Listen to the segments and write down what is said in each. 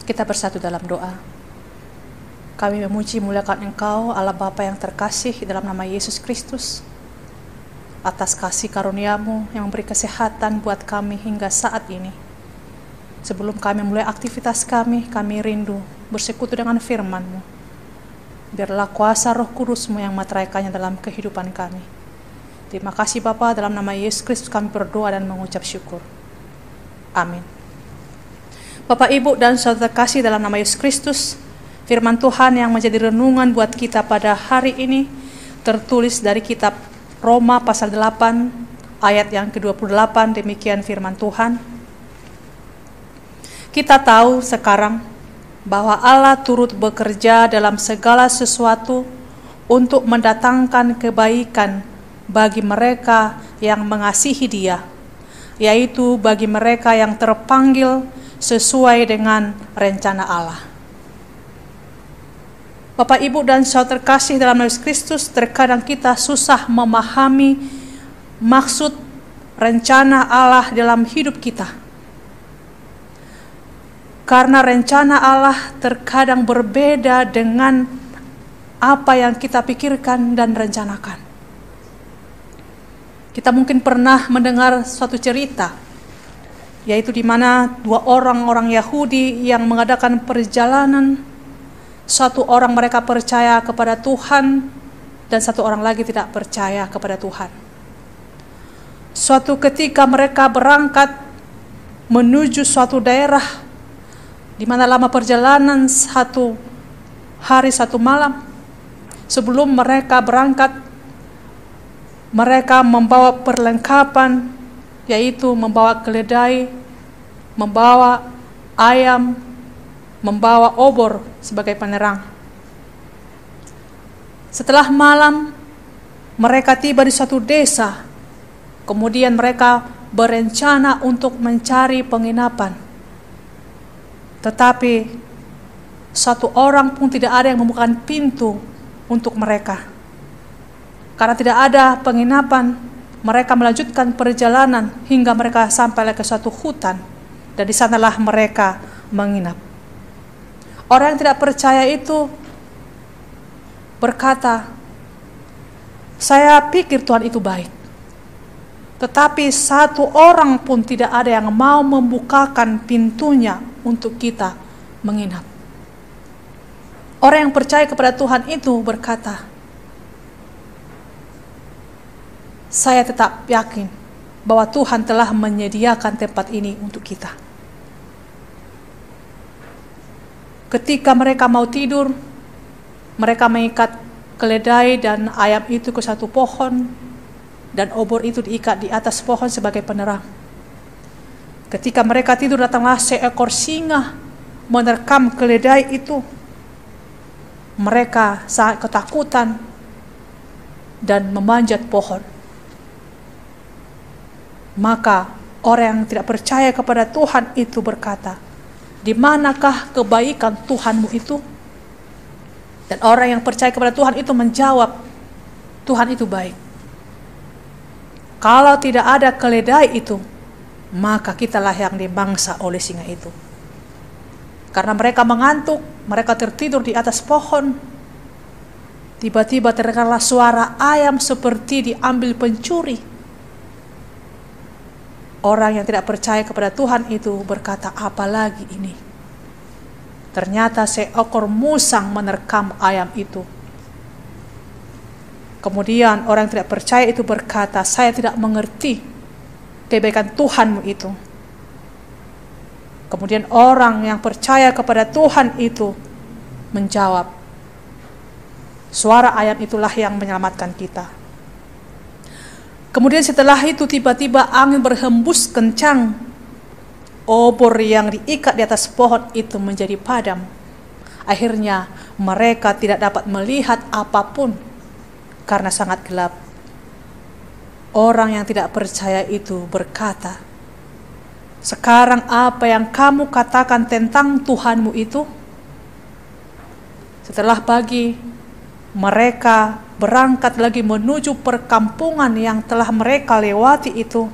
Kita bersatu dalam doa. Kami memuji muliakan Engkau, Allah Bapa yang terkasih, dalam nama Yesus Kristus, atas kasih karunia-Mu yang memberi kesehatan buat kami hingga saat ini. Sebelum kami mulai aktivitas kami rindu bersekutu dengan firman-Mu. Biarlah kuasa Roh Kudus-Mu yang meteraikannya dalam kehidupan kami. Terima kasih Bapa, dalam nama Yesus Kristus kami berdoa dan mengucap syukur. Amin. Bapak, Ibu, dan saudara kasih dalam nama Yesus Kristus, firman Tuhan yang menjadi renungan buat kita pada hari ini tertulis dari kitab Roma pasal 8 ayat yang ke-28. Demikian firman Tuhan. Kita tahu sekarang bahwa Allah turut bekerja dalam segala sesuatu untuk mendatangkan kebaikan bagi mereka yang mengasihi Dia, yaitu bagi mereka yang terpanggil sesuai dengan rencana Allah. Bapak, Ibu, dan saudara terkasih dalam Yesus Kristus, terkadang kita susah memahami maksud rencana Allah dalam hidup kita. Karena rencana Allah terkadang berbeda dengan apa yang kita pikirkan dan rencanakan. Kita mungkin pernah mendengar suatu cerita, yaitu di mana dua orang Yahudi yang mengadakan perjalanan. Satu orang mereka percaya kepada Tuhan dan satu orang lagi tidak percaya kepada Tuhan. Suatu ketika mereka berangkat menuju suatu daerah di mana lama perjalanan 1 hari 1 malam. Sebelum mereka berangkat, mereka membawa perlengkapan, yaitu membawa keledai, membawa ayam, membawa obor sebagai penerang. Setelah malam, mereka tiba di suatu desa. Kemudian mereka berencana untuk mencari penginapan. Tetapi satu orang pun tidak ada yang membukakan pintu untuk mereka. Karena tidak ada penginapan, mereka melanjutkan perjalanan hingga mereka sampai ke suatu hutan, dan di sanalah mereka menginap. Orang yang tidak percaya itu berkata, "Saya pikir Tuhan itu baik." Tetapi satu orang pun tidak ada yang mau membukakan pintunya untuk kita menginap. Orang yang percaya kepada Tuhan itu berkata, "Saya tetap yakin bahwa Tuhan telah menyediakan tempat ini untuk kita." Ketika mereka mau tidur, mereka mengikat keledai dan ayam itu ke satu pohon, dan obor itu diikat di atas pohon sebagai penerang. Ketika mereka tidur, datanglah seekor singa menerkam keledai itu. Mereka sangat ketakutan dan memanjat pohon. Maka orang yang tidak percaya kepada Tuhan itu berkata, "Di manakah kebaikan Tuhanmu itu?" Dan orang yang percaya kepada Tuhan itu menjawab, "Tuhan itu baik. Kalau tidak ada keledai itu, maka kitalah yang dimangsa oleh singa itu." Karena mereka mengantuk, mereka tertidur di atas pohon. Tiba-tiba terdengarlah suara ayam seperti diambil pencuri. Orang yang tidak percaya kepada Tuhan itu berkata, "Apalagi ini?" Ternyata seekor musang menerkam ayam itu. Kemudian orang yang tidak percaya itu berkata, "Saya tidak mengerti kebaikan Tuhanmu itu." Kemudian orang yang percaya kepada Tuhan itu menjawab, "Suara ayam itulah yang menyelamatkan kita." Kemudian setelah itu tiba-tiba angin berhembus kencang. Obor yang diikat di atas pohon itu menjadi padam. Akhirnya mereka tidak dapat melihat apapun karena sangat gelap. Orang yang tidak percaya itu berkata, "Sekarang apa yang kamu katakan tentang Tuhanmu itu?" Setelah pagi, mereka berangkat lagi menuju perkampungan yang telah mereka lewati itu.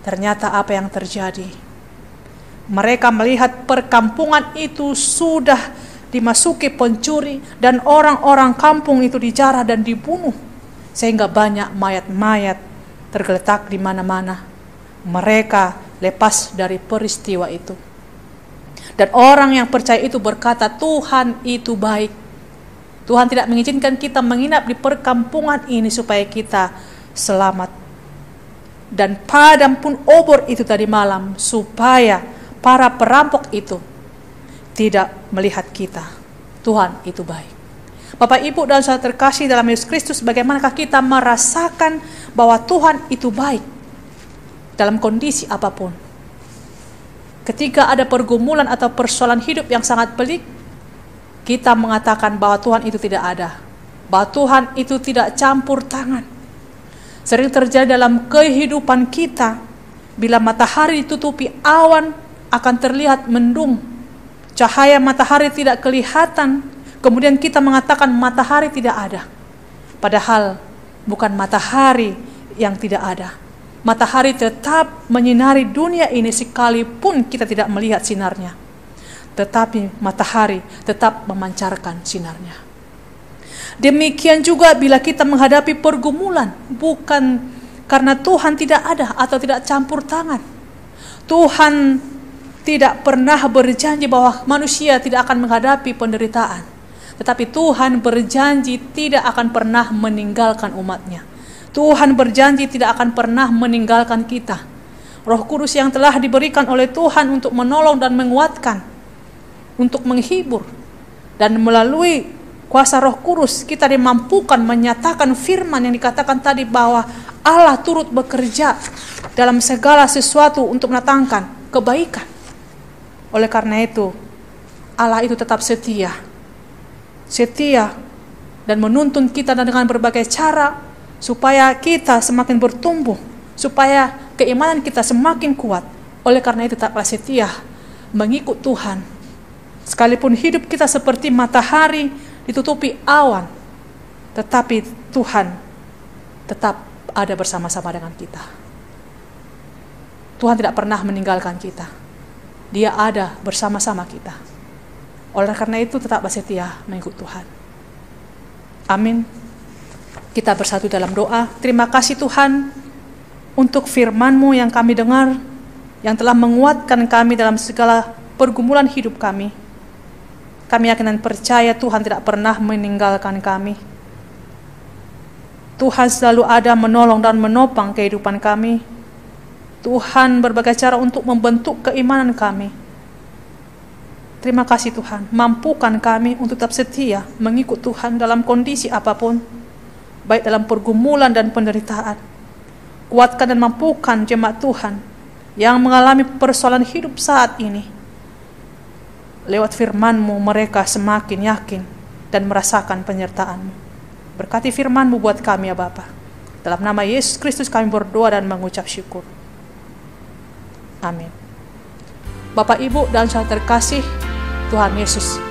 Ternyata apa yang terjadi? Mereka melihat perkampungan itu sudah dimasuki pencuri dan orang-orang kampung itu dijarah dan dibunuh, sehingga banyak mayat-mayat tergeletak di mana-mana. Mereka lepas dari peristiwa itu. Dan orang yang percaya itu berkata, Tuhan itu baik. Tuhan tidak mengizinkan kita menginap di perkampungan ini supaya kita selamat. Dan padam pun obor itu tadi malam supaya para perampok itu tidak melihat kita. Tuhan itu baik. Bapak, Ibu, dan saudara terkasih dalam Yesus Kristus, bagaimanakah kita merasakan bahwa Tuhan itu baik dalam kondisi apapun? Ketika ada pergumulan atau persoalan hidup yang sangat pelik, kita mengatakan bahwa Tuhan itu tidak ada, bahwa Tuhan itu tidak campur tangan. Sering terjadi dalam kehidupan kita, bila matahari ditutupi awan akan terlihat mendung, cahaya matahari tidak kelihatan, kemudian kita mengatakan matahari tidak ada. Padahal bukan matahari yang tidak ada. Matahari tetap menyinari dunia ini sekalipun kita tidak melihat sinarnya. Tetapi matahari tetap memancarkan sinarnya. Demikian juga bila kita menghadapi pergumulan, bukan karena Tuhan tidak ada atau tidak campur tangan. Tuhan tidak pernah berjanji bahwa manusia tidak akan menghadapi penderitaan. Tetapi Tuhan berjanji tidak akan pernah meninggalkan umatnya. Tuhan berjanji tidak akan pernah meninggalkan kita. Roh Kudus yang telah diberikan oleh Tuhan untuk menolong dan menguatkan, untuk menghibur, dan melalui kuasa Roh Kudus kita dimampukan menyatakan firman yang dikatakan tadi bahwa Allah turut bekerja dalam segala sesuatu untuk mendatangkan kebaikan. Oleh karena itu, Allah itu tetap setia dan menuntun kita dengan berbagai cara supaya kita semakin bertumbuh, supaya keimanan kita semakin kuat. Oleh karena itu tetaplah setia mengikut Tuhan. Sekalipun hidup kita seperti matahari ditutupi awan, tetapi Tuhan tetap ada bersama-sama dengan kita. Tuhan tidak pernah meninggalkan kita. Dia ada bersama-sama kita. Oleh karena itu tetaplah setia mengikut Tuhan. Amin. Kita bersatu dalam doa. Terima kasih Tuhan untuk firman-Mu yang kami dengar, yang telah menguatkan kami dalam segala pergumulan hidup kami. Kami yakin dan percaya Tuhan tidak pernah meninggalkan kami. Tuhan selalu ada menolong dan menopang kehidupan kami. Tuhan berbagai cara untuk membentuk keimanan kami. Terima kasih Tuhan, mampukan kami untuk tetap setia mengikut Tuhan dalam kondisi apapun, baik dalam pergumulan dan penderitaan. Kuatkan dan mampukan jemaat Tuhan yang mengalami persoalan hidup saat ini. Lewat firman-Mu mereka semakin yakin dan merasakan penyertaan-Mu. Berkati firman-Mu buat kami ya Bapa. Dalam nama Yesus Kristus kami berdoa dan mengucap syukur. Amin. Bapak, Ibu, dan saudara terkasih, Tuhan Yesus